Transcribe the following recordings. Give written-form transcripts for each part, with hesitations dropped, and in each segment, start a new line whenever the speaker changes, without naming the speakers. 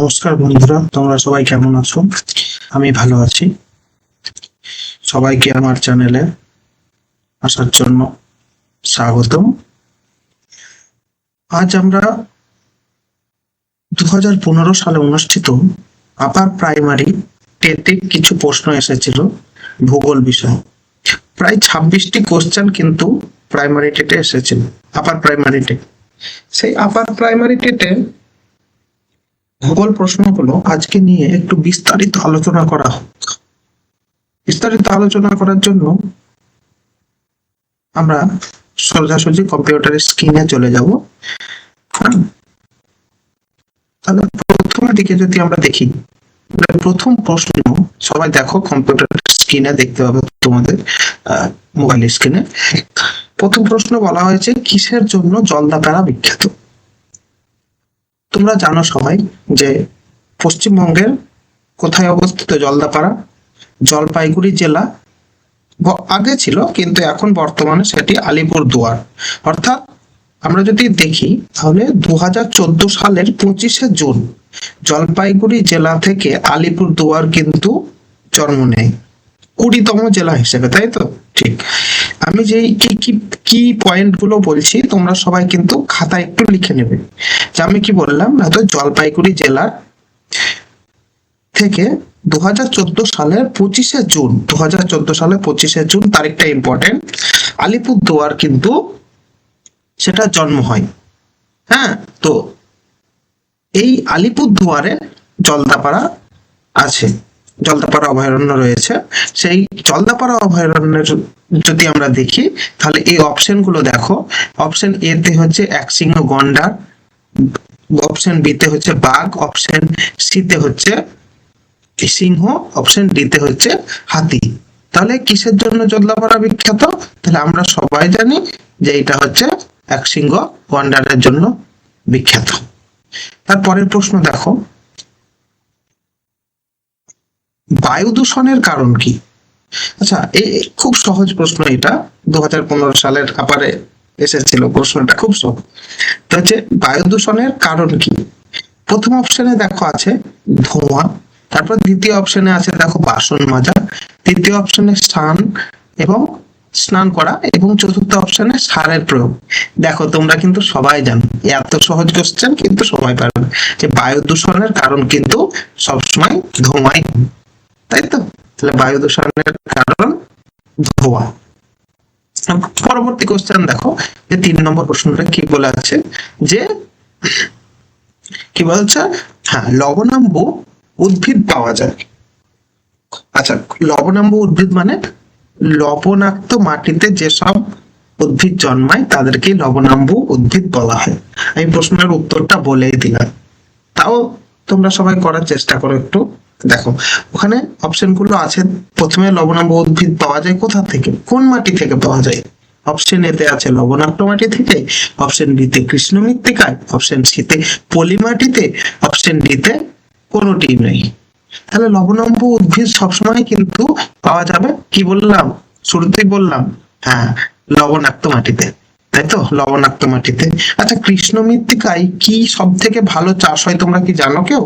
নমস্কার বন্ধুরা, তোমরা সবাই কেমন আছো? আমি ভালো আছি। সবাইকে আমার চ্যানেলে আসার জন্য স্বাগতম। আজ আমরা 2015 সালে অনুষ্ঠিত আপার প্রাইমারি টেটে কিছু প্রশ্ন এসেছিল ভূগোল বিষয়ে। প্রায় 26টি কোশ্চেন কিন্তু প্রাইমারি টেটে এসেছিল, আপার প্রাইমারি টেট। সেই আপার প্রাইমারি টেটে ভূগোল প্রশ্নগুলো আজকে নিয়ে একটু বিস্তারিত আলোচনা করা হোক। বিস্তারিত আলোচনা করার জন্য আমরা সোজাসুজি কম্পিউটারের স্ক্রিনে চলে যাব। তাহলে প্রথমের দিকে যদি আমরা দেখি, প্রথম প্রশ্ন, সবাই দেখো কম্পিউটার স্ক্রিনে দেখতে পাবে তোমাদের মোবাইল স্ক্রিনে। প্রথম প্রশ্ন বলা হয়েছে, কিসের জন্য জলদাপাড়া বিখ্যাত? তোমরা জানো সবাই যে পশ্চিমবঙ্গের কোথায় অবস্থিত জলদাপাড়া? জলপাইগুড়ি জেলা আগে ছিল, কিন্তু এখন বর্তমানে সেটি আলিপুরদুয়ার। অর্থাৎ আমরা যদি দেখি তাহলে 2014 সালের 25শে জুন জলপাইগুড়ি জেলা থেকে আলিপুরদুয়ার কিন্তু জন্ম নেয় 20তম জেলা হিসেবে, তাই তো? ঠিক। আমি যে কি পয়েন্ট গুলো বলছি তোমরা সবাই কিন্তু খাতায় একটু লিখে নেবে। যে আমি কি বললাম, তো জলপাইগুড়ি জেলার থেকে 2014 সালের 25শে জুন 2014 সালের 25শে জুন তারিখটা ইম্পর্টেন্ট, আলিপুরদুয়ার কিন্তু সেটা জন্ম হয়। হ্যাঁ, তো এই আলিপুরদুয়ারে জলদাপাড়া আছে, জলদাপাড়া অভয়ারণ্য রয়েছে। সেই জলদাপাড়া অভয়ারণ্যের যদি আমরা দেখি তাহলে এই অপশন গুলো দেখো। অপশন এ তে হচ্ছে একশৃঙ্গ গন্ডার, অপশন বি তে হচ্ছে বাঘ, অপশন সি তে হচ্ছে সিংহ, অপশন ডি তে হচ্ছে হাতি। তাহলে কিসের জন্য জলদাপাড়া বিখ্যাত? তাহলে আমরা সবাই জানি যে এটা হচ্ছে একশৃঙ্গ গন্ডারের জন্য বিখ্যাত। তারপরের প্রশ্ন দেখো, বায়ু দূষণের কারণ কি? আচ্ছা, এই খুব সহজ প্রশ্ন, এটা 2015 সালের আপারে এসেছিল প্রশ্নটা, খুব সহজ। তো হচ্ছে বায়ু দূষণের কারণ কি? প্রথম অপশনে দেখো আছে ধোঁয়া, তারপর দ্বিতীয় অপশনে আছে দেখো বাসন মাজা, তৃতীয় অপশনে স্নান করা, এবং চতুর্থ অপশনে সারের প্রয়োগ। দেখো তোমরা কিন্তু সবাই জানো, এত সহজ কোশ্চেন কিন্তু সবাই পারবে, যে বায়ু দূষণের কারণ কিন্তু সবসময় ধোঁয়াই, তাই তো? তাহলে বায়ু দূষণের কারণ ধোঁয়া। পরবর্তী কোশ্চেন দেখো, যে 3 নম্বর প্রশ্নটা কি বলে আছে, যে কি বলছে, হ্যাঁ, লবণাম্ব উদ্ভিদ পাওয়া যায়। আচ্ছা, লবণাম্ব উদ্ভিদ মানে লবণাক্ত মাটিতে যেসব উদ্ভিদ জন্মায় তাদেরকে লবণাম্ব উদ্ভিদ বলা হয়। আমি প্রশ্নের উত্তরটা বলেই দিলাম, তাও তোমরা সবাই করার চেষ্টা করো একটু। দেখো ওখানে অপশন গুলো আছে। প্রথমে লবণাম্ব উদ্ভিদ পাওয়া যায় কোথা থেকে, কোন মাটি থেকে পাওয়া যায়? অপশন এ তে আছে লবণাক্ত মাটি থেকে, অপশন বি তে কৃষ্ণ মৃত্তিকায়, অপশন সি তে পলি মাটিতে, অপশন ডি তে কোনোটি নেই। তাহলে লবণাম্ব উদ্ভিদ সবসময় কিন্তু পাওয়া যাবে, কি বললাম শুরুতেই বললাম, হ্যাঁ, লবণাক্ত মাটিতে, তাই তো? লবণাক্ত মাটিতে। আচ্ছা, কৃষ্ণ মৃত্তিকায় কি সব থেকে ভালো চাষ হয় তোমরা কি জানো কেউ?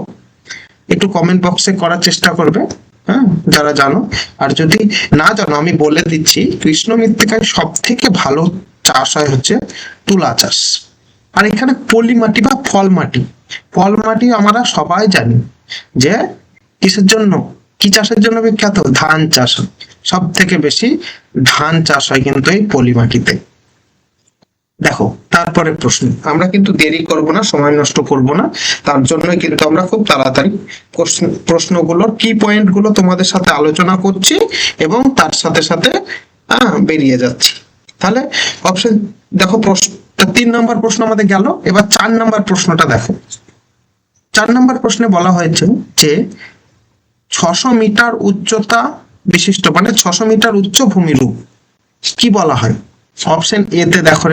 একটু কমেন্ট বক্সে করার চেষ্টা করবে, হ্যাঁ, যারা জানো। আর যদি না জানো আমি বলে দিচ্ছি, কৃষ্ণ মৃত্তিকায় সব থেকে ভালো চাষ হয় হচ্ছে তুলা চাষ। আর এখানে পলি মাটি বা ফল মাটি আমরা সবাই জানি যে কিসের জন্য, কি চাষের জন্য বিখ্যাত? ধান চাষ। সব থেকে বেশি ধান চাষ হয় কিন্তু এই পলি মাটিতে। দেখো তারপরে প্রশ্ন, আমরা কিন্তু দেরি করব না, সময় নষ্ট করব না, তার জন্যই কিন্তু আমরা খুব তাড়াতাড়ি প্রশ্নগুলোর কি পয়েন্ট গুলো তোমাদের সাথে আলোচনা করছি এবং তার সাথে সাথে বেরিয়ে যাচ্ছি। তাহলে অপশন দেখো, 3 নম্বর প্রশ্ন আমাদের গেল। এবার 4 নম্বর প্রশ্নটা দেখো। 4 নম্বর প্রশ্নে বলা হয়েছে যে 600 মিটার উচ্চতা বিশিষ্ট, মানে 600 মিটার উচ্চ ভূমিরূপ কি বলা হয়? অপশন এ তে দেখো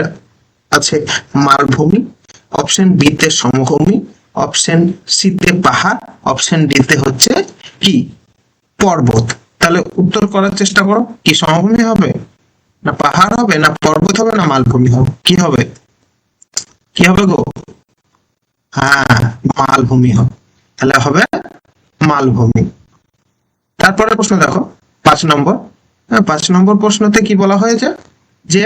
আছে মালভূমি, অপশন বি তে সমভূমি, অপশন সি তে পাহাড়, অপশন ডি তে হচ্ছে কি পর্বত। তাহলে উত্তর করার চেষ্টা করো, কি সমভূমি হবে, না পাহাড় হবে, না পর্বত হবে, না মালভূমি হবে? কি হবে, কি হবে গো? হ্যাঁ, মালভূমি হবে। তাহলে হবে মালভূমি। তারপরে প্রশ্ন দেখো 5 নম্বর। 5 নম্বর প্রশ্নতে কি বলা হয়েছে যে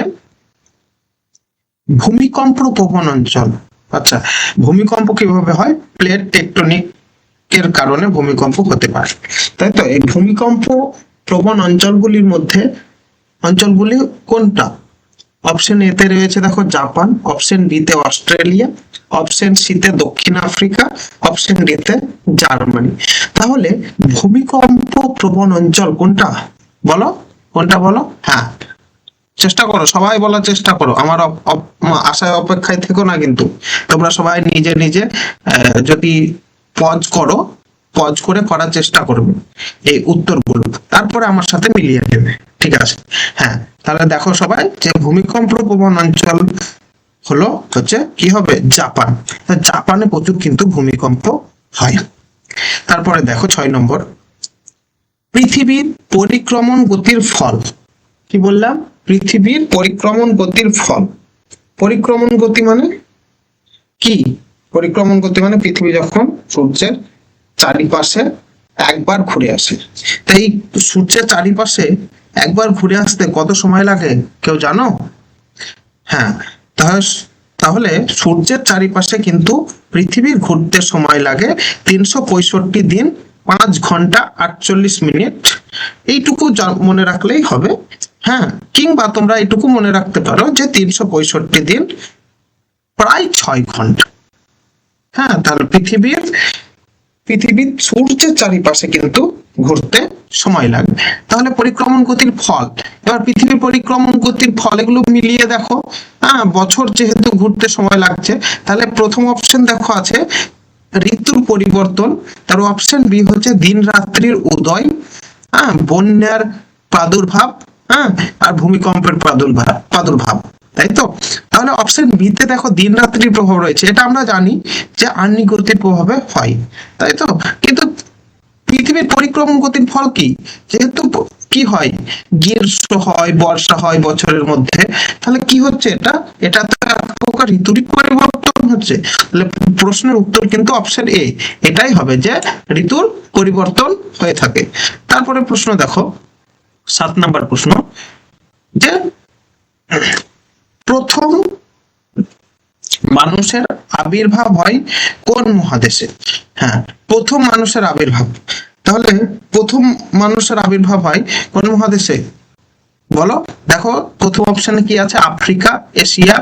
ভূমিকম্প প্রবণ অঞ্চল। আচ্ছা, ভূমিকম্প কিভাবে হয়? প্লেট টেকটনিক এর কারণে ভূমিকম্প হতে পারে, তাই তো? এই ভূমিকম্প প্রবণ অঞ্চলগুলির মধ্যে অঞ্চলগুলি কোনটা? অপশন এ তে রয়েছে দেখো জাপান, অপশন বি তে অস্ট্রেলিয়া, অপশন সি তে দক্ষিণ আফ্রিকা, অপশন ডি তে জার্মানি। তাহলে ভূমিকম্প প্রবণ অঞ্চল কোনটা বলো? কোনটা বলো? হ্যাঁ, চেষ্টা করো, সবাই বলার চেষ্টা করো, আমার আশায় অপেক্ষায় থেকো না কিন্তু। তোমরা সবাই নিজে নিজে যদি পজ করে করার চেষ্টা করবে এই উত্তরগুলো, তারপরে আমার সাথে মিলিয়ে দেবে, ঠিক আছে? হ্যাঁ, তাহলে দেখো সবাই যে ভূমিকম্প প্রবণ অঞ্চল হচ্ছে কি হবে? জাপান। জাপানে প্রচুর কিন্তু ভূমিকম্প হয়। তারপরে দেখো 6 নম্বর, পৃথিবীর পরিক্রমণ গতির ফল। কি বললাম? পৃথিবীর পরিক্রমণ গতির ফল। পরিক্রমণ গতি মানে কি? পরিক্রমণ গতি মানে পৃথিবী যখন সূর্যের চারিপাশে একবার ঘুরে আসে। তাই সূর্যের চারিপাশে একবার ঘুরে আসতে কত সময় লাগে কেউ জানো? হ্যাঁ, তাহলে সূর্যের চারিপাশে কিন্তু পৃথিবীর ঘুরতে সময় লাগে 365 দিন 5 ঘন্টা 48 মিনিট। এইটুকু মনে রাখলেই হবে। হ্যাঁ, কিংবা তোমরা এইটুকু মনে রাখতে পারো যে 365 দিন প্রায় 6 ঘন্টা। হ্যাঁ, তাহলে পৃথিবীর সূর্যের চারিপাশে কিন্তু ঘুরতে সময় লাগবে। তাহলে পরিক্রমণ গতির ফল, এবার পৃথিবীর পরিক্রমণ গতির ফল এগুলো মিলিয়ে দেখো। বছর যেহেতু ঘুরতে সময় লাগছে, তাহলে প্রথম অপশন দেখো আছে ঋতুর পরিবর্তন, তার অপশন বি হচ্ছে দিন রাত্রির উদয়, বন্যার প্রাদুর্ভাব, আর ভূমিকম্পের প্রাদুর্ভাব, তাই তো? তাহলে অপশন বি তে দেখো দিন রাত্রির প্রভাব রয়েছে, এটা আমরা জানি যে আহ্নিক গতির প্রভাবে হয়, তাই তো? কিন্তু পৃথিবীর পরিক্রমণ গতির ফল কি? যেহেতু কি হয়, গ্রীষ্ম হয়, বর্ষা হয় বছরের মধ্যে, তাহলে কি হচ্ছে? এটা তো এক প্রকার ঋতুরই পরিবর্তন হচ্ছে। তাহলে প্রশ্নের উত্তর কিন্তু অপশন এ, এটাই হবে যে ঋতুর পরিবর্তন হয়ে থাকে। তারপরে প্রশ্ন দেখো 7 নম্বর প্রশ্ন, যে প্রথম মানুষের আবির্ভাব হয় কোন মহাদেশে? হ্যাঁ, প্রথম মানুষের আবির্ভাব, তাহলে প্রথম মানুষের আবির্ভাব হয় কোন মহাদেশে বলো? দেখো প্রথম অপশনে কি আছে? আফ্রিকা, এশিয়া,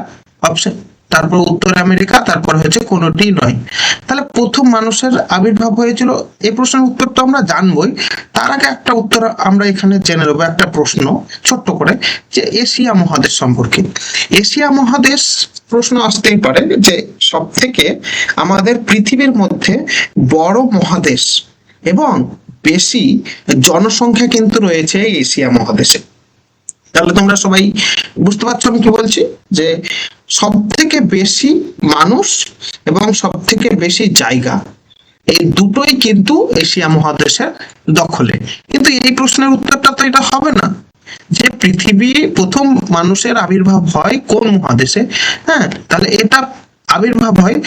অপশন, তারপর উত্তর আমেরিকা, তারপর হচ্ছে কোনোটি নয়। তাহলে প্রথম মানুষের আবির্ভাব হয়েছিল, এই প্রশ্নের উত্তরটা আমরা জানবই, তার আগে একটা উত্তর আমরা এখানে জেনে নেবো, একটা প্রশ্ন ছোট্ট করে, যে এশিয়া মহাদেশ সম্পর্কে। এশিয়া মহাদেশ প্রশ্ন আসতেই পারে যে সব থেকে আমাদের পৃথিবীর মধ্যে বড় মহাদেশ এবং বেশি জনসংখ্যা কিন্তু রয়েছে এশিয়া মহাদেশে। তাহলে তোমরা সবাই বুঝতে পারছো আমি কি বলছি, যে সব থেকে বেশি মানুষ এবং সব থেকে বেশি জায়গা, এই দুটোই কিন্তু এশিয়া মহাদেশের দখলে। কিন্তু এই প্রশ্নের উত্তরটা তো এটা হবে না যে পৃথিবী প্রথম মানুষের আবির্ভাব হয় কোন মহাদেশে। হ্যাঁ, তাহলে এটা আবির্ভাব হয়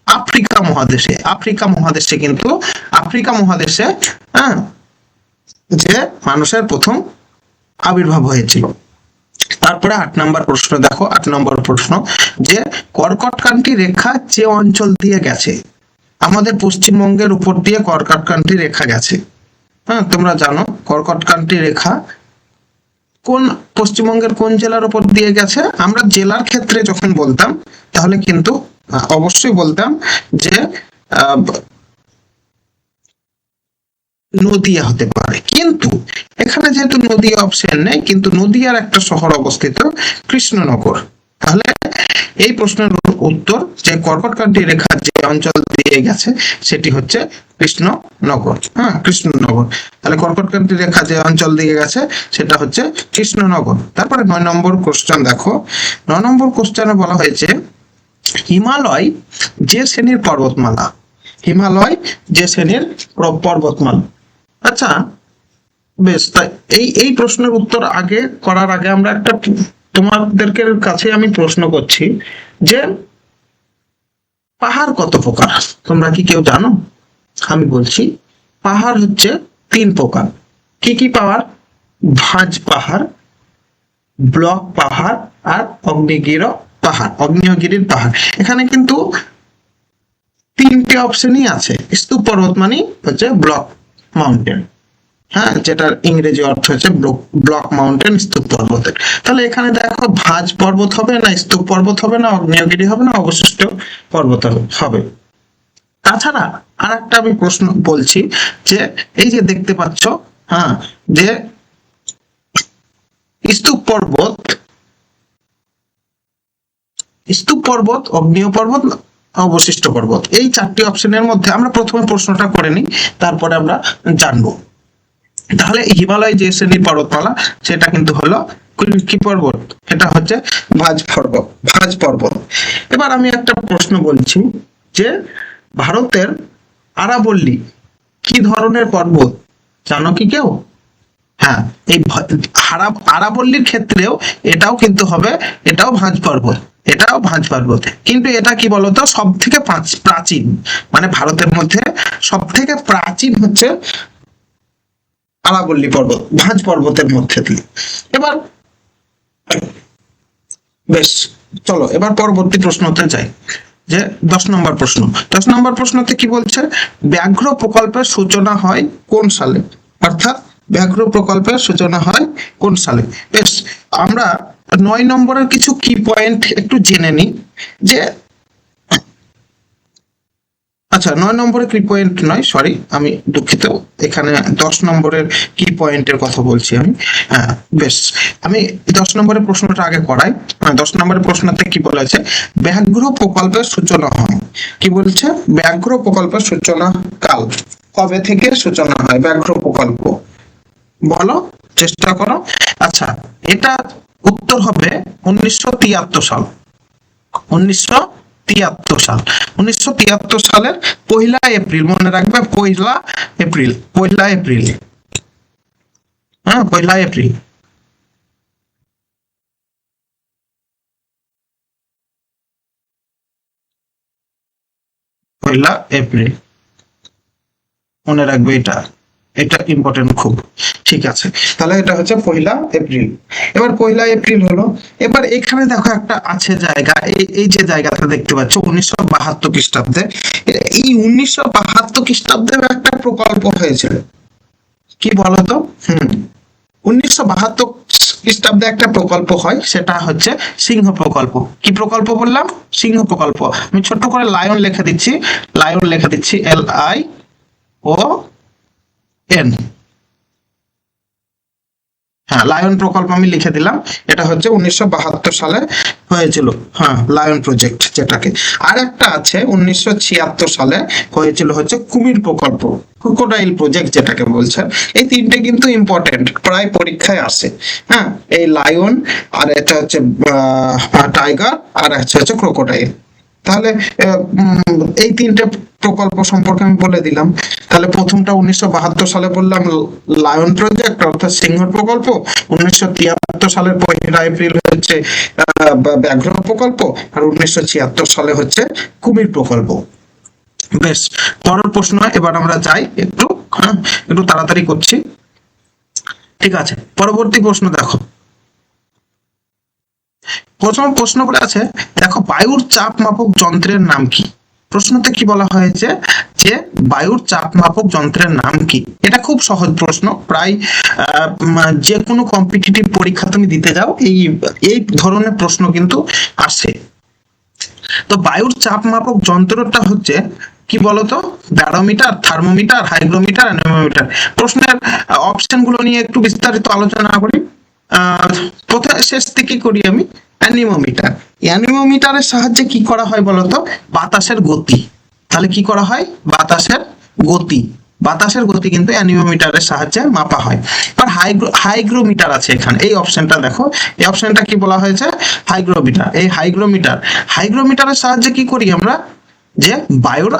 আফ্রিকা মহাদেশে। কিন্তু আফ্রিকা মহাদেশে যে মানুষের প্রথম আবির্ভাব হয়েছিল। তারপরে 8 নম্বর প্রশ্ন দেখো, 8 নম্বর প্রশ্ন, যে কর্কটক্রান্তি রেখা যে অঞ্চল দিয়ে গেছে, আমাদের পশ্চিমবঙ্গের উপর দিয়ে কর্কটক্রান্তি রেখা গেছে। হ্যাঁ, তোমরা জানো কর্কটক্রান্তি রেখা কোন পশ্চিমবঙ্গের কোন জেলার উপর দিয়ে গেছে? আমরা জেলার ক্ষেত্রে যখন বলতাম তাহলে কিন্তু অবশ্যই বলতাম যে নদিয়া হতে পারে, কিন্তু এখানে যেহেতু নদিয়া অপশন নেই, কিন্তু নদিয়ার একটা শহর অবস্থিত কৃষ্ণনগর। তাহলে এই প্রশ্নের উত্তর যে কর্কটক্রান্তি রেখা যে অঞ্চল দিয়ে গেছে সেটি হচ্ছে কৃষ্ণনগর। হ্যাঁ, কৃষ্ণনগর। তাহলে কর্কটক্রান্তি রেখা যে অঞ্চল দিয়ে গেছে সেটা হচ্ছে কৃষ্ণনগর। তারপরে 9 নম্বর কোশ্চেন দেখো, 9 নম্বর কোশ্চেনে বলা হয়েছে হিমালয় যে শ্রেণীর পর্বতমালা। হিমালয় যে শ্রেণীর পর্বতমালা। আচ্ছা বেশ, তাই এই প্রশ্নের উত্তর আগে করার আগে আমরা একটা তোমাদেরকে কাছে আমি প্রশ্ন করছি যে পাহাড় কত প্রকার তোমরা কি কেউ জানো? আমি বলছি পাহাড় হচ্ছে 3 প্রকার। কি কি পাহাড়? ভাঁজ পাহাড়, ব্লক পাহাড়, আর অগ্নেয়গিরির পাহাড়। এখানে কিন্তু 3টে অপশনই আছে। স্তূপ পর্বত মানে হচ্ছে ব্লক মাউন্টেন, হ্যাঁ, যেটার ইংরেজি অর্থ হচ্ছে ব্লক মাউন্টেন, স্তূপ পর্বতের। তাহলে এখানে দেখো ভাঁজ পর্বত হবে না, স্তূপ পর্বত হবে না, অগ্নেয়গিরি হবে না, অবশিষ্ট পর্বত হবে। তাছাড়া আর একটা আমি প্রশ্ন বলছি, যে এই যে দেখতে পাচ্ছ, হ্যাঁ, যে স্তূপ পর্বত, অগ্নেয় পর্বত, অবশিষ্ট পর্বত, এই 4টি অপশনের মধ্যে আমরা প্রথমে প্রশ্নটা করে নিই, তারপরে আমরা জানবো। তাহলে হিমালয় যে শ্রেণীর পর্বতমালা, সেটা কিন্তু হলো কি পর্বত? এটা হচ্ছে ভাঁজ পর্বত। এবার আমি একটা প্রশ্ন বলছি, যে ভারতের আরাবল্লী কি ধরনের পর্বত, জানো কি কেউ? হ্যাঁ, এই আরাবল্লীর ক্ষেত্রেও এটাও কিন্তু হবে, এটাও ভাঁজ পর্বত, কিন্তু এটা কি বলতো, সব থেকে প্রাচীন, মানে ভারতের মধ্যে সব থেকে প্রাচীন হচ্ছে আরাবল্লী পর্বত, ভাঁজ পর্বতের মধ্যে দিয়ে। এবার বেশ, চলো এবার পরবর্তী প্রশ্নতে যাই, যে 10 নম্বর প্রশ্নতে কি বলছে? ব্যাঘ্র প্রকল্পের সূচনা হয় কোন সালে? অর্থাৎ ব্যাঘ্র প্রকল্পের সূচনা হয় কোন সালে? বেশ, আমরা 9 নম্বরের কিছু কি পয়েন্ট একটু জেনে নিই। যে আচ্ছা, 9 নম্বরের কি পয়েন্ট নয়, সরি, আমি দুঃখিত, এখানে 10 নম্বরের কি পয়েন্টের কথা বলছি আমি। হ্যাঁ, বেশ, আমি 10 নম্বরের প্রশ্নটা আগে করাই। 10 নম্বরের প্রশ্নতে কি বলেছে? ব্যাঘ্র প্রকল্পের সূচনা হয়, কি বলছে? ব্যাঘ্র প্রকল্পের সূচনা কাল, কবে থেকে সূচনা হয় ব্যাঘ্র প্রকল্প? বলো, চেষ্টা করো। আচ্ছা, এটা উত্তর হবে 1973 সাল। 1973 সালের 1 এপ্রিল, মনে রাখবে, 1 এপ্রিল। হ্যাঁ, 1 এপ্রিল। মনে রাখবে, এটা ইম্পর্টেন্ট খুব। ঠিক আছে, তাহলে এটা হচ্ছে 1 এপ্রিল। এবার 1 এপ্রিল হলো। এবার এখানে দেখো একটা আছে জায়গা, এই যে জায়গাটা দেখতে পাচ্ছ, 1972 খ্রিস্টাব্দে, এই 1972 খ্রিস্টাব্দে একটা প্রকল্প হয়েছিল, কি বলতো? 1972 খ্রিস্টাব্দে একটা প্রকল্প হয়, সেটা হচ্ছে সিংহ প্রকল্প। কি প্রকল্প বললাম? সিংহ প্রকল্প। আমি ছোট করে লায়ন লিখে দিচ্ছি, LION। হ্যাঁ, লায়ন প্রকল্প আমি লিখে দিলাম। এটা হচ্ছে 1972 সালে হয়েছিল, হ্যাঁ, লায়ন প্রজেক্ট যেটাকে। আর একটা আছে 1976 সালে হয়েছিল, হচ্ছে কুমির প্রকল্প, ক্রোকোডাইল প্রজেক্ট যেটাকে বলছে। এই 3টে কিন্তু ইম্পর্টেন্ট, প্রায় পরীক্ষায় আসে। হ্যাঁ, এই লায়ন, আর এটা হচ্ছে টাইগার, আর হচ্ছে ক্রোকোডাইল। তাহলে এই 3টে প্রকল্প সম্পর্কে আমি বলে দিলাম। তাহলে প্রথমটা 1972 সালে বললাম লায়ন প্রজেক্ট, অর্থাৎ সিংহ প্রকল্প। 1973 সালের 1 এপ্রিল হচ্ছে ব্যাঘ্র প্রকল্প, আর 1976 সালে হচ্ছে কুমির প্রকল্প। বেশ, পরের প্রশ্ন এবার আমরা যাই, একটু তাড়াতাড়ি করছি। ঠিক আছে, পরবর্তী প্রশ্ন দেখো। প্রথম প্রশ্ন বলে আছে, দেখো, বায়ুর চাপ মাপক যন্ত্রের নাম কি? প্রশ্নতে কি বলা হয়েছে, যে বায়ুর চাপ মাপক যন্ত্রের নাম কি? এটা খুব সহজ প্রশ্ন, প্রায় যে কোনো কম্পিটিটিভ পরীক্ষা তুমি দিতে যাও, এই ধরনের প্রশ্ন কিন্তু আসে। তো বায়ুর চাপ মাপক যন্ত্রটা হচ্ছে কি বলতো? Barometer, thermometer, hygrometer, anemometer. প্রশ্নের অপশনগুলো নিয়ে একটু বিস্তারিত আলোচনা করি। প্রথমে শেষ থেকে করি আমি। অ্যানিমোমিটারের সাহায্যে কি করা হয় বলতো? বাতাসের গতি। তাহলে কি করা হয়? বাতাসের গতি কিন্তু অ্যানিমোমিটারের সাহায্যে মাপা হয়। আর হাইগ্রোমিটার আছে এখানে, এই অপশনটা দেখো, এই অপশনটা কি বলা হয়েছে? হাইগ্রোমিটার। এই হাইগ্রোমিটারের সাহায্যে কি করি আমরা? যে বায়ুর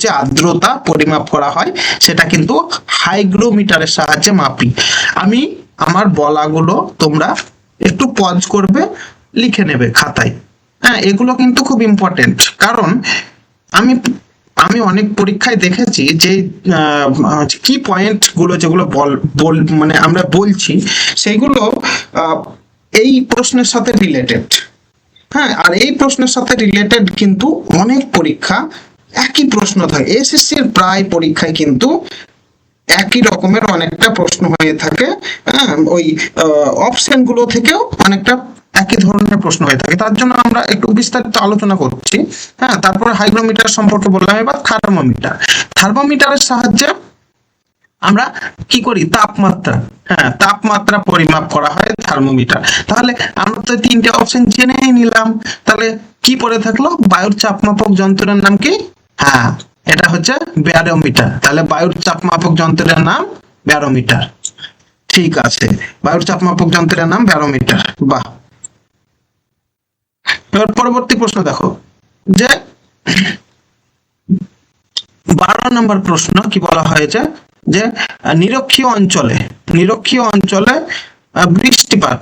যে আর্দ্রতা পরিমাপ করা হয়, সেটা কিন্তু হাইগ্রোমিটারের সাহায্যে মাপি। আমি আমার বলাগুলো তোমরা একটু পজ করবে, লিখে নেবে খাতায়। হ্যাঁ, এগুলো কিন্তু খুব ইম্পর্টেন্ট, কারণ আমি আমি অনেক পরীক্ষায় দেখেছি যে কি পয়েন্ট গুলো যেগুলো মানে আমরা বলছি সেগুলো এই প্রশ্নের সাথে রিলেটেড। হ্যাঁ, আর এই প্রশ্নের সাথে রিলেটেড কিন্তু অনেক পরীক্ষা একই প্রশ্ন থাকে। এসএসসি এর প্রায় পরীক্ষায় কিন্তু একই রকমের অনেকটা প্রশ্ন হয়ে থাকে। হ্যাঁ, ওই অপশন গুলো থেকেও অনেকটা একই ধরনের প্রশ্ন হয়ে থাকে। তার জন্য আমরা একটু বিস্তারিত আলোচনা করছি। হ্যাঁ, তারপরে হাইগ্রোমিটার সম্পর্কে বললাম। এবার থার্মোমিটার। থার্মোমিটারের সাহায্যে আমরা কি করি? তাপমাত্রা। হ্যাঁ, তাপমাত্রা পরিমাপ করা হয় থার্মোমিটার। তাহলে আমরা তো তিনটে অপশন জেনেই নিলাম। তাহলে কি পড়ে থাকলো? বায়ুর চাপ মাপক যন্ত্রের নাম কি? হ্যাঁ, এটা হচ্ছে ব্যারোমিটার। তাহলে বায়ুর চাপ মাপক যন্ত্রের নাম ব্যারোমিটার। ঠিক আছে, বায়ুর চাপ মাপক যন্ত্রের নাম ব্যারোমিটার। বাহ। এবার পরবর্তী প্রশ্ন দেখো, যে 12 নম্বর প্রশ্ন কি বলা হয়েছে? যে নিরক্ষীয় অঞ্চলে বৃষ্টিপাত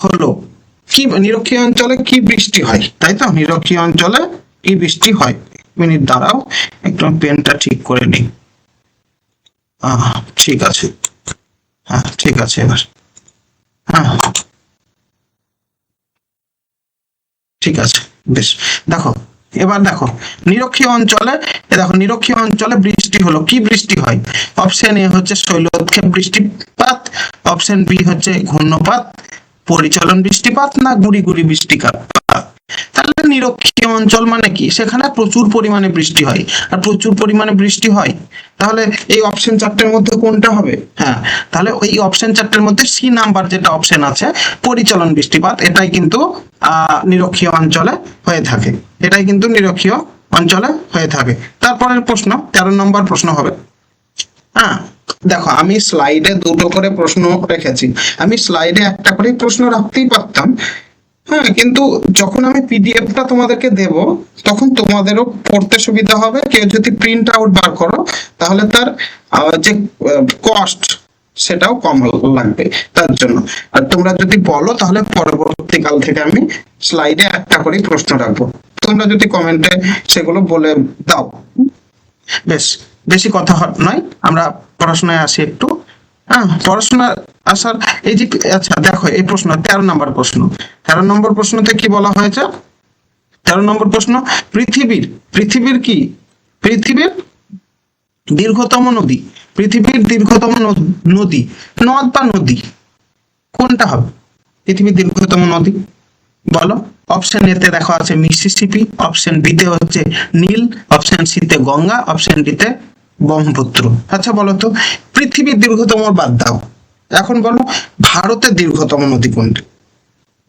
হলো কি? নিরক্ষীয় অঞ্চলে কি বৃষ্টি হয়, তাই তো? নিরক্ষীয় অঞ্চলে কি বৃষ্টি হয়? মিনিট দাঁড়াও, একটু পেনটা ঠিক করে নিই। ঠিক আছে, হ্যাঁ ঠিক আছে। এবার হ্যাঁ ঠিক আছে, বেশ। দেখো, এবার দেখো নিরক্ষীয় অঞ্চলে বৃষ্টি হলো কি বৃষ্টি হয়? অপশন এ হচ্ছে শৈলক্ষেপ বৃষ্টিপাত, অপশন বি হচ্ছে ঘূর্ণপাত, পরিচলন বৃষ্টিপাত, না গুড়ি গুড়ি বৃষ্টিপাত। তাহলে নিরক্ষীয় অঞ্চল মানে কি? সেখানে প্রচুর পরিমাণে বৃষ্টি হয়। আর প্রচুর পরিমাণে বৃষ্টি হয়, তাহলে এই অপশন চারটের মধ্যে কোনটা হবে? হ্যাঁ, তাহলে ওই অপশন চারটের মধ্যে সি নাম্বার যেটা অপশন আছে, পরিচলন বৃষ্টিপাত, এটাই কিন্তু নিরক্ষীয় অঞ্চলে হয়ে থাকে। এটাই কিন্তু নিরক্ষীয় অঞ্চলে হয়ে থাকে। তারপরের প্রশ্ন 13 নম্বর প্রশ্ন হবে। হ্যাঁ, দেখো আমি স্লাইডে দুটো করে প্রশ্ন রেখেছি। আমি স্লাইডে একটা করে প্রশ্ন রাখতেই পারতাম। হ্যাঁ, কিন্তু যখন আমি পিডিএফটা তোমাদেরকে দেব তখন তোমাদেরও পড়তে সুবিধা হবে। কেউ যদি প্রিন্ট আউট বার করো তাহলে তার যে কস্ট সেটাও কম লাগবে তার জন্য। আর তোমরা যদি বলো তাহলে পরবর্তীকাল থেকে আমি স্লাইডে একটা করে প্রশ্ন রাখবো। তোমরা যদি কমেন্টে সেগুলো বলে দাও। বেশ, বেশি কথা নয়, আমরা পড়াশোনায় আসি একটু। হ্যাঁ, পড়াশোনা আসার এই যে, আচ্ছা দেখো এই প্রশ্ন 13 নম্বর প্রশ্ন। 13 নম্বর প্রশ্নতে কি বলা হয়েছে? 13 নম্বর প্রশ্ন, পৃথিবীর কি? পৃথিবীর দীর্ঘতম নদী, পৃথিবীর দীর্ঘতম নদী, নদ বা নদী কোনটা হবে? পৃথিবীর দীর্ঘতম নদী বলো। অপশন এ তে দেখো আছে মিসিসিপি, অপশন বি তে হচ্ছে নীল, অপশন সি তে গঙ্গা, অপশন ডি তে ব্রহ্মপুত্র। আচ্ছা বলো তো, পৃথিবীর দীর্ঘতম বাদ দাও, এখন বলো ভারতের দীর্ঘতম নদী কোনটি?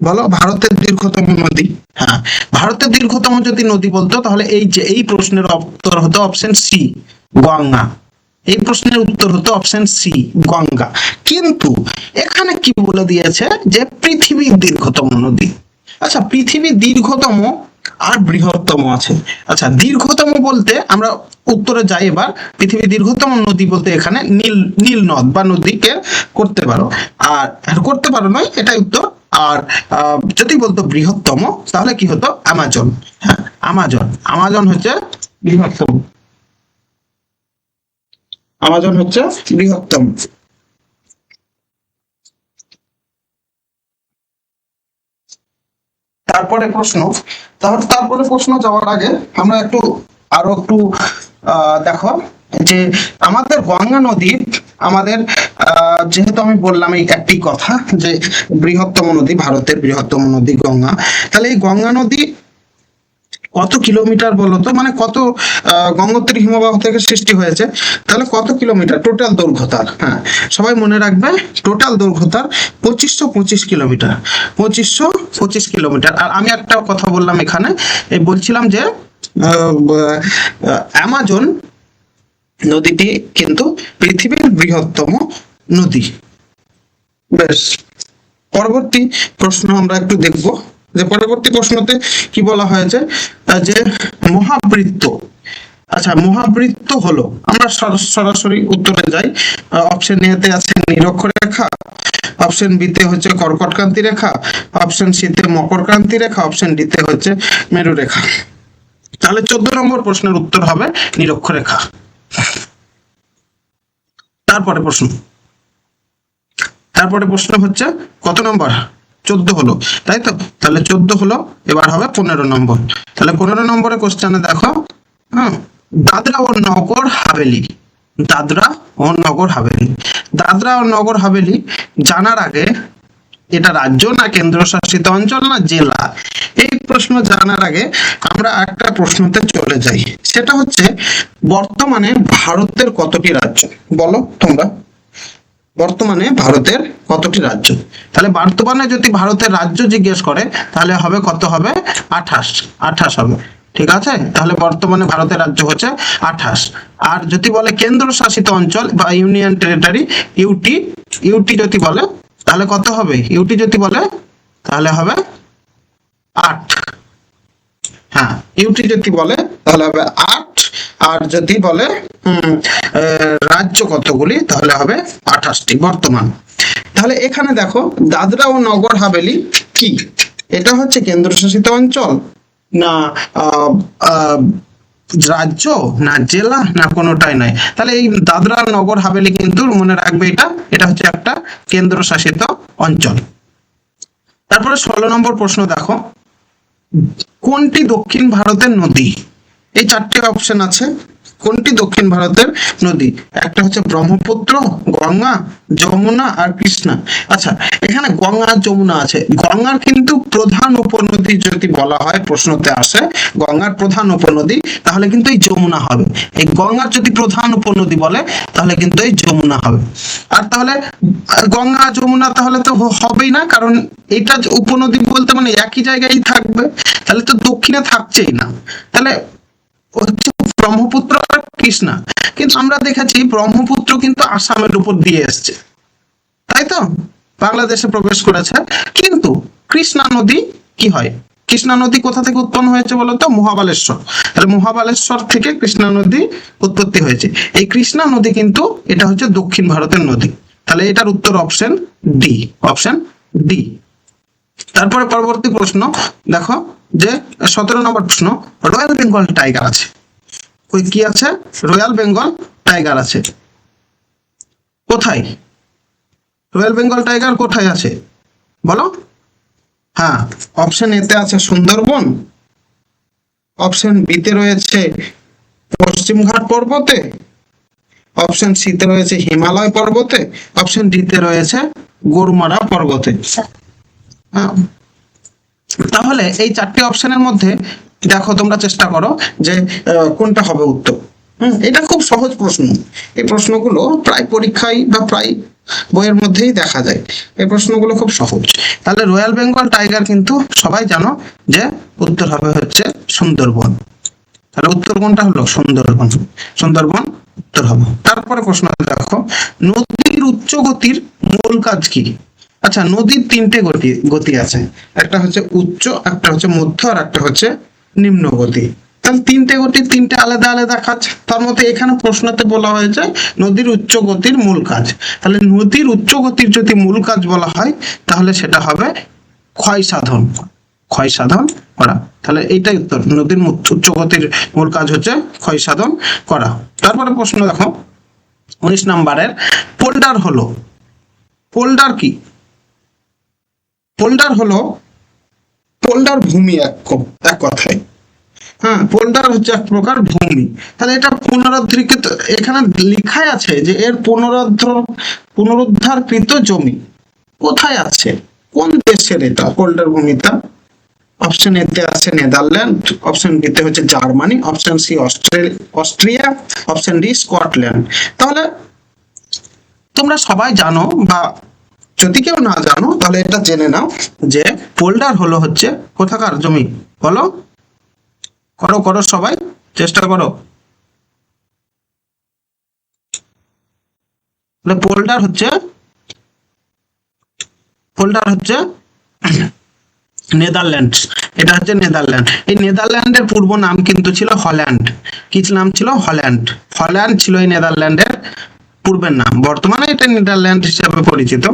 বলো ভারতের দীর্ঘতম নদী। হ্যাঁ, ভারতের দীর্ঘতম যদি নদী বলতো তাহলে এই যে এই প্রশ্নের উত্তর হতো অপশন সি, গঙ্গা। এই প্রশ্নের উত্তর হতো অপশন সি, গঙ্গা। কিন্তু এখানে কি বলে দিয়েছে? যে পৃথিবীর দীর্ঘতম নদী। আচ্ছা, পৃথিবীর দীর্ঘতম আর বৃহত্তম আছে। আচ্ছা, দীর্ঘতম বলতে আমরা উত্তরে যাই। এবার পৃথিবীর দীর্ঘতম নদী বলতে এখানে নীল নদ বা নদীকে করতে পারো, আর করতে পারো নয়, এটাই উত্তর। আর যদি বলতো বৃহত্তম তাহলে কি হতো? অ্যামাজন। হ্যাঁ, আমাজন হচ্ছে বৃহত্তম। আমাজন হচ্ছে বৃহত্তম। তারপরে প্রশ্ন যাওয়ার আগে আমরা আরো একটু দেখো যে আমাদের গঙ্গা নদী, আমাদের যেহেতু আমি বললাম এই একটি কথা যে বৃহত্তম নদী, ভারতের বৃহত্তম নদী গঙ্গা, তাহলে এই গঙ্গা নদী কত কিলোমিটার বলতো? মানে কত, গঙ্গোত্রী হিমবাহ থেকে সৃষ্টি হয়েছে, তাহলে কত কিলোমিটার টোটাল দৈর্ঘ্য তার? হ্যাঁ, সবাই মনে রাখবে টোটাল দৈর্ঘ্য তার 2525 কিলোমিটার। 2525 কিলোমিটার। আর আমি একটা কথা বললাম এখানে, বলছিলাম যে অ্যামাজন নদীটি কিন্তু পৃথিবীর বৃহত্তম নদী। বেশ, পরবর্তী প্রশ্ন আমরা একটু দেখব। যে পরবর্তী প্রশ্নতে কি বলা হয়েছে? যে মহাবৃত্ত। আচ্ছা, মহাবৃত্ত হলো, আমরা সরাসরি উত্তরে যাই। অপশন এ তে আছে নিরক্ষরেখা, অপশন বি তে হচ্ছে কর্কটক্রান্তি রেখা, অপশন সি তে মকরক্রান্তি রেখা, অপশন ডি তে হচ্ছে মেরু রেখা। তাহলে 14 নম্বর প্রশ্নের উত্তর হবে নিরক্ষরেখা। তারপরে প্রশ্ন হচ্ছে কত নম্বর? 14 হলো, তাই তো? তাহলে 14 হলো, এবার হবে 15 নম্বর। তাহলে 15 নম্বরের কোশ্চেনে দেখো, দাদরা ও নগর হাভেলি, দাদরা ও নগর হাভেলি, দাদরা ও নগর হাভেলি জানার আগে এটা রাজ্য না কেন্দ্রশাসিত অঞ্চল না জেলা, এই প্রশ্ন জানার আগে আমরা একটা প্রশ্নতে চলে যাই। সেটা হচ্ছে বর্তমানে ভারতের কতটি রাজ্য? বলো তোমরা, বর্তমানে ভারতের কতটি রাজ্য? তাহলে বর্তমানে যদি ভারতের রাজ্য জিজ্ঞেস করে তাহলে হবে কত? হবে 28 হবে। ঠিক আছে, তাহলে বর্তমানে ভারতের রাজ্য হচ্ছে 28। আর যদি বলে কেন্দ্রশাসিত অঞ্চল বা ইউনিয়ন টেরিটরি, ইউটি যদি বলে তাহলে কত হবে? ইউটি যদি বলে তাহলে হবে 8। হ্যাঁ, ইউটি যদি বলে তাহলে হবে 8, আর যদি বলে রাজ্য কতগুলি তাহলে হবে 28টি বর্তমান। তাহলে এখানে দেখো দাদরা ও নগর হাভেলি কি, এটা হচ্ছে কেন্দ্রশাসিত অঞ্চল না রাজ্য না জেলা না কোনোটাই নাই? তাহলে এই দাদরা নগর হাভেলি কিন্তু মনে রাখবে এটা হচ্ছে একটা কেন্দ্রশাসিত অঞ্চল। তারপরে 16 নম্বর প্রশ্ন দেখো, কোনটি দক্ষিণ ভারতের নদী? এই 4টে অপশন আছে, কোনটি দক্ষিণ ভারতের নদী? একটা হচ্ছে ব্রহ্মপুত্র, গঙ্গা, যমুনা আর কৃষ্ণা। আচ্ছা, এখানে গঙ্গা আর যমুনা আছে। গঙ্গার কিন্তু প্রধান উপনদী যদি বলা হয়, প্রশ্নতে আসে গঙ্গার প্রধান উপনদী, তাহলে কিন্তু এই যমুনা হবে। এই গঙ্গার যদি প্রধান উপনদী বলে তাহলে কিন্তু এই যমুনা হবে। আর তাহলে গঙ্গা যমুনা তাহলে তো হবেই না, কারণ এটা উপনদী বলতে মানে একই জায়গায় থাকবে, তাহলে তো দক্ষিণে থাকছেই না। তাহলে হচ্ছে ব্রহ্মপুত্র আর কৃষ্ণা। কিন্তু আমরা দেখেছি ব্রহ্মপুত্র কিন্তু আসামের উপর দিয়ে এসছে, তাই তো? বাংলাদেশে প্রবেশ করেছে। কিন্তু কৃষ্ণা নদী কি হয়? কৃষ্ণা নদী কোথা থেকে উৎপন্ন হয়েছে বলতো? মহাবালেশ্বর। তাহলে মহাবালেশ্বর থেকে কৃষ্ণা নদী উৎপত্তি হয়েছে। এই কৃষ্ণা নদী কিন্তু এটা হচ্ছে দক্ষিণ ভারতের নদী। তাহলে এটার উত্তর অপশন ডি, অপশন ডি। তারপরে পরবর্তী প্রশ্ন দেখো, যে 17 নম্বর প্রশ্ন, রয়্যাল বেঙ্গল টাইগার আছে। ওই কি আছে? রয়্যাল বেঙ্গল টাইগার আছে কোথায়? রয়্যাল বেঙ্গল টাইগার কোথায় আছে বলো? হ্যাঁ, অপশন এতে আছে সুন্দরবন, অপশন বিতে রয়েছে পশ্চিমঘাট পর্বতে, অপশন সিতে রয়েছে হিমালয় পর্বতে, অপশন ডিতে রয়েছে গরুমারা পর্বতে। তাহলে এই 4টে অপশনের মধ্যে দেখো, তোমরা চেষ্টা করো যে কোনটা হবে উত্তর। এটা খুব সহজ প্রশ্ন। এই প্রশ্নগুলো প্রায় পরীক্ষায় বা প্রায় বইয়ের মধ্যেই দেখা যায়। এই প্রশ্নগুলো খুব সহজ। তাহলে রয়্যাল বেঙ্গল টাইগার কিন্তু সবাই জানো যে উত্তর হবে হচ্ছে সুন্দরবন। তাহলে উত্তর কোনটা হলো? সুন্দরবন। সুন্দরবন উত্তর হবে। তারপরে প্রশ্ন দেখো, নদীর উচ্চ গতির মূল কাজ কি? আচ্ছা, নদীর 3টে গতি আছে, একটা হচ্ছে উচ্চ, একটা হচ্ছে মধ্য, আর একটা হচ্ছে নিম্ন গতি। তাহলে 3টে গতি, 3টে আলাদা আলাদা কাজ। তার মধ্যে এখানে প্রশ্নতে বলা হয়েছে নদীর উচ্চ গতির মূল কাজ। তাহলে নদীর উচ্চ গতির যদি মূল কাজ বলা হয় তাহলে সেটা হবে ক্ষয় সাধন, ক্ষয় সাধন করা। তাহলে এইটাই উত্তর, নদীর উচ্চ গতির মূল কাজ হচ্ছে ক্ষয় সাধন করা। তারপরে প্রশ্ন দেখো 19 নম্বরের, পোল্ডার হলো, পোল্ডার কি? পোল্ডার হলো, পোল্ডার ভূমি এক কথায়। হ্যাঁ, পোল্ডার হচ্ছে এক প্রকার ভূমি। তাহলে এটা পুনরুদ্ধারকৃত, এখানে লেখাই আছে যে এর পুনরুদ্ধারকৃত জমি কোথায় আছে, কোন দেশের এটা পোল্ডার ভূমিটা? অপশন এতে আছে নেদারল্যান্ড, অপশন বিতে হচ্ছে Germany, option C Austria, option D Scotland. তাহলে তোমরা সবাই জানো, বা যদি কেউ না জানো তাহলে এটা জেনে নাও যে পোল্ডার হলো হচ্ছে কোথাকার জমি? বলো, করো করো, সবাই চেষ্টা করো। পোল্ডার হচ্ছে নেদারল্যান্ড। এটা হচ্ছে নেদারল্যান্ড। এই নেদারল্যান্ডের পূর্ব নাম কিন্তু ছিল হল্যান্ড। কি নাম ছিল? হল্যান্ড। হল্যান্ড ছিল এই নেদারল্যান্ডের পূর্বের নাম, বর্তমানে এটা নেদারল্যান্ড হিসেবে পরিচিত।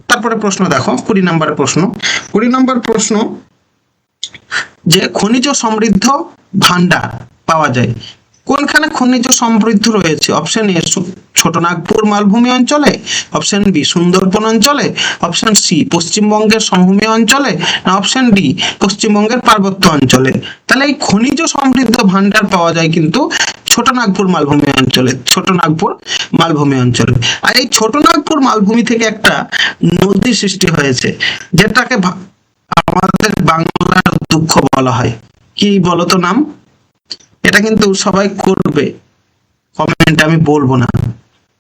তারপরে প্রশ্ন দেখো 20 নম্বরের প্রশ্ন। 20 নম্বর প্রশ্ন, যে খনিজ সমৃদ্ধ ভান্ডার পাওয়া যায়। কোনখানে খনিজ সমৃদ্ধ রয়েছে? অপশন এ ছোটনাগপুর মালভূমি অঞ্চলে, অপশন বি সুন্দরবন অঞ্চলে, অপশন সি পশ্চিমবঙ্গের সমভূমি অঞ্চলে, না অপশন ডি পশ্চিমবঙ্গের পার্বত্য অঞ্চলে। তাহলে এই খনিজ সমৃদ্ধ ভান্ডার পাওয়া যায় কিন্তু ছোটনাগপুর মালভূমি অঞ্চলে, ছোটনাগপুর মালভূমি অঞ্চলে। আর এই ছোটনাগপুর মালভূমি থেকে একটা নদী সৃষ্টি হয়েছে, যেটাকে আমাদের বাংলার দুঃখ বলা হয়। কি বলতো নাম? এটা কিন্তু সবাই করবে কমেন্ট, আমি বলবো না,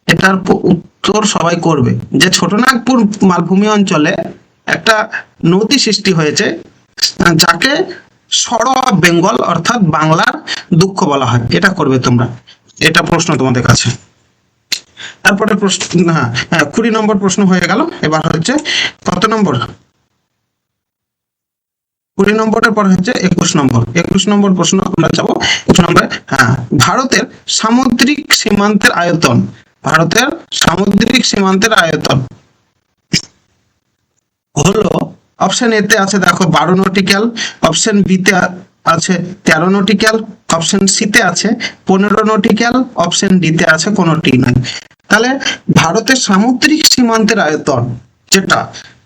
এটার উত্তর সবাই করবে। যে ছোটনাগপুর মালভূমি অঞ্চলে একটা নদী সৃষ্টি হয়েছে, যাকে সরোয়া বেঙ্গল অর্থাৎ বাংলার দুঃখ বলা হয়। এটা করবে তোমরা, এটা প্রশ্ন তোমাদের কাছে। তারপরে প্রশ্ন, হ্যাঁ 20 নম্বর প্রশ্ন হয়ে গেল। এবার হচ্ছে কত নম্বর? 20 নম্বরের পর হচ্ছে 21 নম্বর। 21 নম্বর প্রশ্ন আমরা যাবো। 21 নম্বরে, হ্যাঁ, ভারতের সামুদ্রিক সীমান্তের আয়তন, ভারতের সামুদ্রিক সীমান্তের আয়তন হলো, অপশন এ তে আছে দেখো 12 নটিক্যাল, অপশন বি তে আছে 13 নটিক্যাল, অপশন সি তে আছে 15 নটিক্যাল, অপশন ডি তে আছে কোনোটি নয়। তাহলে ভারতের সামুদ্রিক সীমান্তের আয়তন যেটা,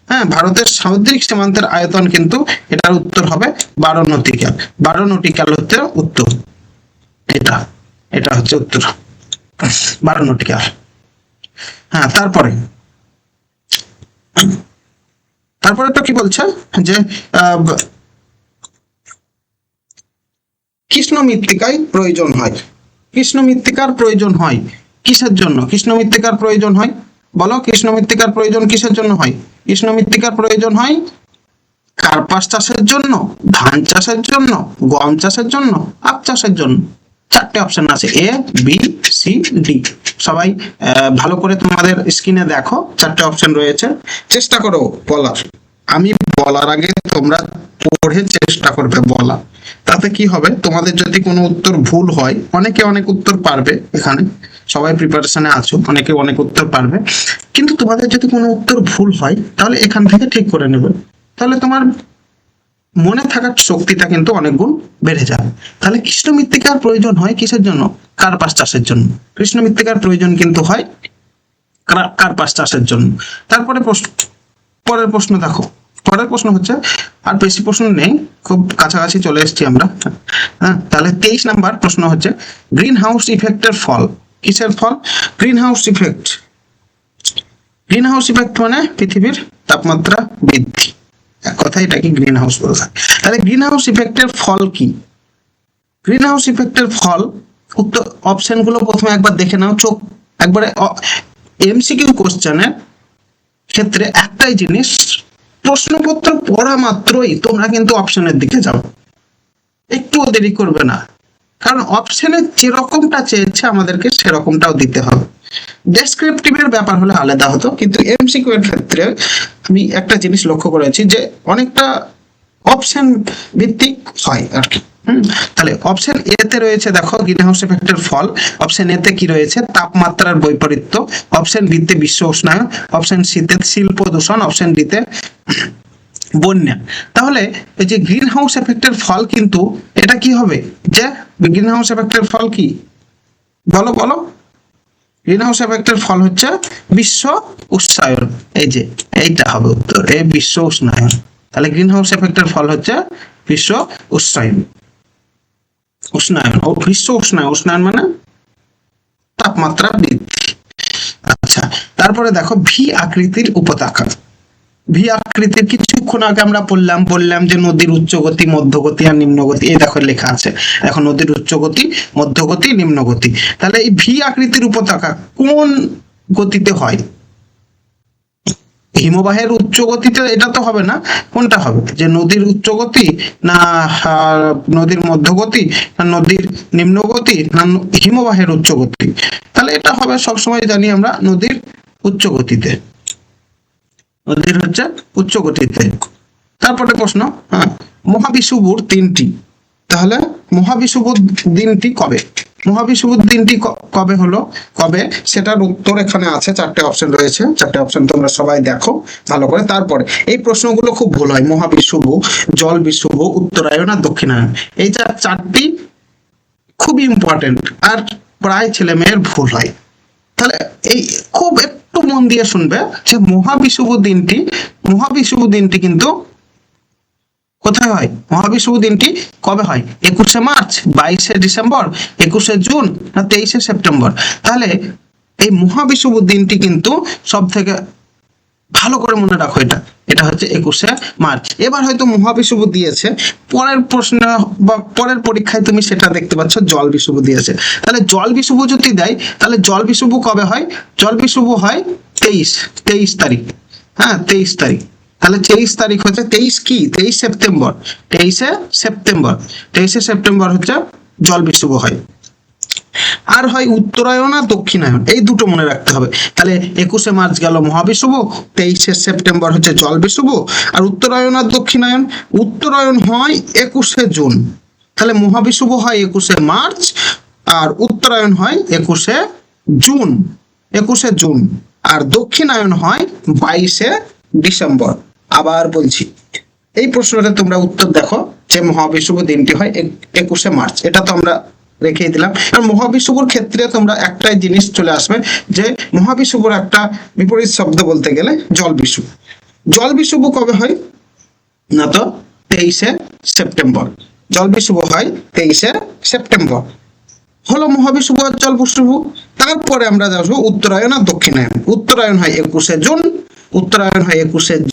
হ্যাঁ, ভারতের সামুদ্রিক সীমান্তের আয়তন কিন্তু এটার উত্তর হবে 12 নটিক্যাল। 12 নটিক্যাল হচ্ছে উত্তর, এটা এটা হচ্ছে উত্তর 12 নটিক্যাল। হ্যাঁ, তারপরে তো কি বলছে যে কৃষ্ণ মৃত্তিকায় প্রয়োজন হয়, কৃষ্ণ মৃত্তিকার প্রয়োজন হয় কিসের জন্য? কৃষ্ণ মৃত্তিকার প্রয়োজন হয়, বলো কৃষ্ণ মৃত্তিকার প্রয়োজন কিসের জন্য হয়? কৃষ্ণ মৃত্তিকার প্রয়োজন হয় কার্পাস চাষের জন্য, ধান চাষের জন্য, গম চাষের জন্য, আখ চাষের জন্য। 4টে অপশন আছে, এ বি সি ডি। সবাই ভালো করে তোমাদের স্ক্রিনে দেখো, 4টে অপশন রয়েছে, চেষ্টা করো বলার। আমি বলার আগে তোমরা পড়ে চেষ্টা করবে বলা, তাতে কি হবে, তোমাদের যদি কোনো উত্তর ভুল হয়, অনেকে অনেক উত্তর পারবে, এখানে সবাই প্রিপারেশনে আছো, অনেকে অনেক উত্তর পারবে, কিন্তু তোমাদের যদি কোনো উত্তর ভুল হয় তাহলে এখান থেকে ঠিক করে নেবে, তাহলে তোমার মনে থাকার শক্তিটা কিন্তু অনেক গুণ বেড়ে যাবে। তাহলে কৃষ্ণ মৃত্তিকার প্রয়োজন হয় কিসের জন্য? কার্পাস চাষের জন্য। কৃষ্ণ মৃত্তিকার প্রয়োজন কিন্তু হয় কার্পাস চাষের জন্য। তারপরে পরের প্রশ্ন দেখো, পরের প্রশ্ন হচ্ছে, আর বেশি প্রশ্ন নেই, খুব কাছাকাছি চলে এসেছি আমরা। হ্যাঁ, তাহলে 23 নাম্বার প্রশ্ন হচ্ছে, গ্রিন হাউস ইফেক্টের ফল। কিসের ফল? Greenhouse effect. Greenhouse effect মানে পৃথিবীর তাপমাত্রা বৃদ্ধি, এক কথায় এটাকে গ্রিন হাউস বলা হয়। তাহলে গ্রিন হাউস ইফেক্টের ফল কি? গ্রিন হাউস ইফেক্টের ফল, উত্তর অপশন গুলো প্রথমে একবার দেখে নাও, চোখ একবারে। এমসিকিউ কোশ্চেনের ক্ষেত্রে একটাই জিনিস, প্রশ্নপত্র পড়া মাত্রই তোমরা কিন্তু অপশনের দিকে যাও, একটুও দেরি করবে না, কারণ অপশনে যেরকমটা চেয়েছে আমাদেরকে সেরকমটাও দিতে হবে। ডেসক্রিপটিভের ব্যাপার হলে আলাদা হতো, কিন্তু এমসিকিউ এর ক্ষেত্রে আমি একটা জিনিস লক্ষ্য করেছি যে অনেকটা অপশন ভিত্তিক হয় আর কি। তাহলে অপশন এ তে রয়েছে দেখো গ্রিন হাউস ইফেক্টের ফল, অপশন এ তে কি রয়েছে? তাপমাত্রার বৈপরীত্য, অপশন বি তে বিশ্ব উষ্ণায়ন, অপশন সি তে শিল্প দূষণ, অপশন ডি তে বন্যা। তাহলে এই যে গ্রিন হাউস এফেক্টের ফল কিন্তু এটা কি হবে? যে গ্রিন হাউস এফেক্টের ফল কি, বলো বলো? গ্রিন হাউস এফেক্টের ফল হচ্ছে বিশ্ব উষ্ণায়ন। এই যে এইটা হবে উত্তর, এই বিশ্ব উষ্ণায়ন। তাহলে গ্রিন হাউস এফেক্টের ফল হচ্ছে বিশ্ব উষ্ণায়ন। উষ্ণায়ন ও বিশ্ব উষ্ণায়ন, উষ্ণায়ন মানে তাপমাত্রা বৃদ্ধি। আচ্ছা, তারপরে দেখো ভি আকৃতির উপত্যকা। ভি আকৃতির কিছুক্ষণ আগে আমরা বললাম যে নদীর উচ্চগতি, মধ্যগতি আর নিম্নগতি। এই দেখো লেখা আছে, এখন নদীর উচ্চগতি, মধ্যগতি, নিম্নগতি। তাহলে এই ভি আকৃতির উপত্যকা কোন গতিতে হয়? হিমবাহের উচ্চগতিতে এটা তো হবে না, কোনটা হবে? যে নদীর উচ্চগতি, না নদীর মধ্যগতি, না নদীর নিম্নগতি, না হিমবাহের উচ্চগতি? তাহলে এটা হবে সবসময় জানি আমরা নদীর উচ্চগতিতে, নদীর হচ্ছে উচ্চগতিতে। তারপরে প্রশ্ন, মহাবিষুবুর দিনটি, তাহলে মহাবিষুবুর দিনটি কবে? মহাবিষুবর দিনটি কবে হলো, কবে, সেটার উত্তর এখানে আছে, 4টে অপশন রয়েছে, 4টে অপশন তোমরা সবাই দেখো ভালো করে। তারপরে এই প্রশ্নগুলো খুব ভুল হয়, মহাবিষুব, জল বিষুব, উত্তরায়ণ আর দক্ষিণায়ন, এই 4টি খুব ইম্পর্টেন্ট, আর প্রায় ছেলে মেয়ের ভুল হয়। তাহলে এই খুব একটু মন দিয়ে শুনবে যে মহাবিষুব দিনটি কিন্তু কোথায় হয়, মহাবিষুব দিনটি কবে হয়, 21শে মার্চ, 22শে ডিসেম্বর, 21শে জুন না 23শে সেপ্টেম্বর। তাহলে এই মহাবিষুব দিনটি কিন্তু সব থেকে ভালো করে মনে রাখো, এটা হচ্ছে 21শে মার্চ। এবার হয়তো মহাবিষুব দিয়েছে, পরের প্রশ্ন বা পরের পরীক্ষায় তুমি সেটা দেখতে পাচ্ছ জল বিষুব দিয়েছে। তাহলে জল বিষুব যদি দেয়, তাহলে জল বিষুব কবে হয়, জল বিষুব হয় 23 তারিখ, হ্যাঁ 23 তারিখ। তাহলে 23 তারিখ হচ্ছে 23 সেপ্টেম্বর, 23শে সেপ্টেম্বর হচ্ছে জল বিষুব হয়। আর হয় উত্তরায়ণ আর দক্ষিণায়ন, এই দুটো মনে রাখতে হবে। তাহলে 21শে মার্চ গেল মহাবিষুব, 23শে সেপ্টেম্বর হচ্ছে জল বিষুব। আর উত্তরায়ণ আর দক্ষিণায়ন, উত্তরায়ণ হয় 21শে জুন, তাহলে মহাবিষুব হয় 21শে মার্চ আর উত্তরায়ণ হয় 21শে জুন, আর দক্ষিণায়ন হয় 22শে ডিসেম্বর। আবার বলছি, এই প্রশ্নটা তোমরা উত্তর দেখো যে মহাবিষুব দিনটি হয় 21শে মার্চ, এটা তো আমরা রেখেই দিলাম। আর মহাবিষুবর ক্ষেত্রে তোমরা একটাই জিনিস চলে আসবে যে মহাবিষুবর একটা বিপরীত শব্দ বলতে গেলে জল বিষুব। জল বিষুব কবে হয় না, তো 23শে সেপ্টেম্বর, জল বিষুব হয় 23শে সেপ্টেম্বর। হলো মহাবিষুব আর জল বিষুব। তারপরে আমরা যাবো উত্তরায়ণ আর দক্ষিণায়ন। উত্তরায়ণ হয় 21শে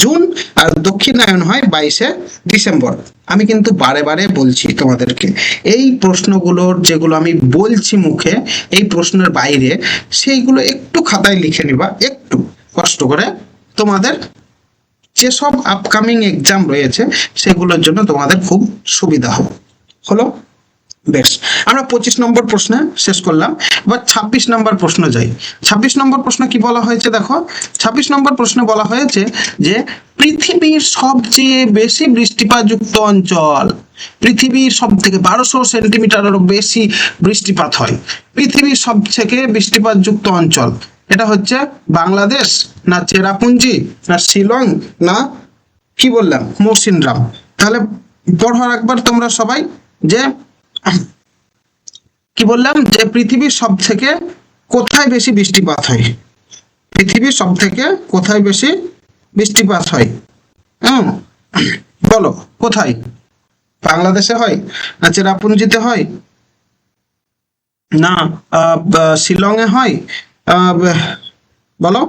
জুন, আর দক্ষিণায়ন হয় 22শে ডিসেম্বর। আমি কিন্তু বারে বারে বলছি তোমাদেরকে, এই প্রশ্নগুলোর যেগুলো আমি বলছি মুখে, এই প্রশ্নের বাইরে সেইগুলো একটু খাতায় লিখে নিবা, একটু কষ্ট করে। তোমাদের যেসব আপকামিং এক্সাম রয়েছে সেগুলোর জন্য তোমাদের খুব সুবিধা হবে। হলো, বেশ, আমরা 25 নম্বর প্রশ্নে শেষ করলাম। এবার 26 নম্বর প্রশ্ন যাই। 26 নম্বর প্রশ্ন কি বলা হয়েছে দেখো, 26 নম্বর প্রশ্নে বলা হয়েছে যে পৃথিবীর সবচেয়ে বেশি বৃষ্টিপাতযুক্ত অঞ্চল, পৃথিবীর সব থেকে 1200 সেন্টিমিটারেরও বেশি বৃষ্টিপাত হয়, পৃথিবীর সব থেকে বৃষ্টিপাতযুক্ত অঞ্চল, এটা হচ্ছে বাংলাদেশ না চেরাপুঞ্জি না শিলং না কি বললাম মৌসিনরাম। তাহলে পড়ো একবার তোমরা সবাই যে কি বললাম, যে পৃথিবীর সব থেকে কোথায় বেশি বৃষ্টিপাত হয়, পৃথিবীর সব থেকে কোথায় বেশি বৃষ্টিপাত হয়, বলো কোথায়, বাংলাদেশে হয় না চেরাপুঞ্জিতে হয় না শিলং এ হয়, বলো।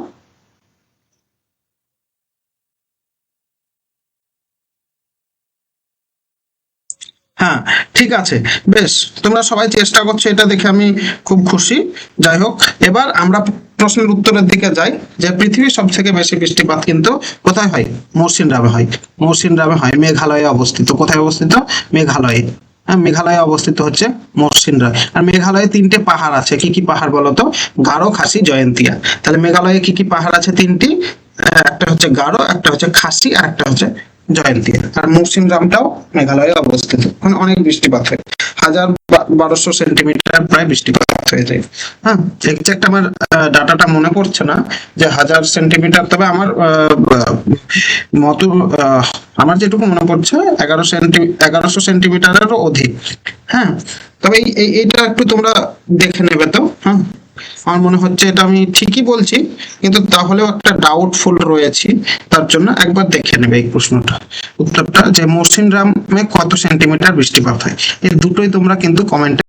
হ্যাঁ ঠিক আছে, বেশ, তোমরা সবাই চেষ্টা করছো, এটা দেখে আমি খুব খুশি। যাই হোক, এবার আমরা প্রশ্নের উত্তরের দিকে যাই যে পৃথিবীর সব থেকে বেশি বৃষ্টিপাত কিন্তু কোথায় হয়, মৌসিনরামে হয়, মেঘালয়ে অবস্থিত। কোথায় অবস্থিত, মেঘালয়ে। হ্যাঁ, মেঘালয়ে অবস্থিত হচ্ছে মৌসিনরাম। আর মেঘালয়ে 3টে পাহাড় আছে, কি কি পাহাড় বলতো, গারো, খাসি, জয়ন্তিয়া। তাহলে মেঘালয়ে কি কি পাহাড় আছে, 3টি, একটা হচ্ছে গারো, একটা হচ্ছে খাসি, আর একটা হচ্ছে জয়ন্তিয়া। আর মৌসিনরামটাও মেঘালয়ে অবস্থিত, ওখানে অনেক বৃষ্টিপাত হয়, 1200 সেন্টিমিটার প্রায় বৃষ্টিপাত হয়ে যায়। হ্যাঁ, এক্সাক্ট আমার ডাটাটা মনে পড়ছে না যে 1000 সেন্টিমিটার, তবে আমার মতো আমার যেটুকু মনে পড়ছে 1100 সেন্টিমিটারেরও অধিক। হ্যাঁ, তবে এইটা একটু তোমরা দেখে নেবে তো। হ্যাঁ, আমার মনে হচ্ছে এটা আমি ঠিকই বলছি, কিন্তু তাহলেও একটা ডাউটফুল রয়েছি, তার জন্য একবার দেখে নেবে এই প্রশ্নটা, উত্তরটা যে মৌসিনরামে কত সেন্টিমিটার বৃষ্টিপাত হয়। এই দুটোই তোমরা কিন্তু কমেন্টে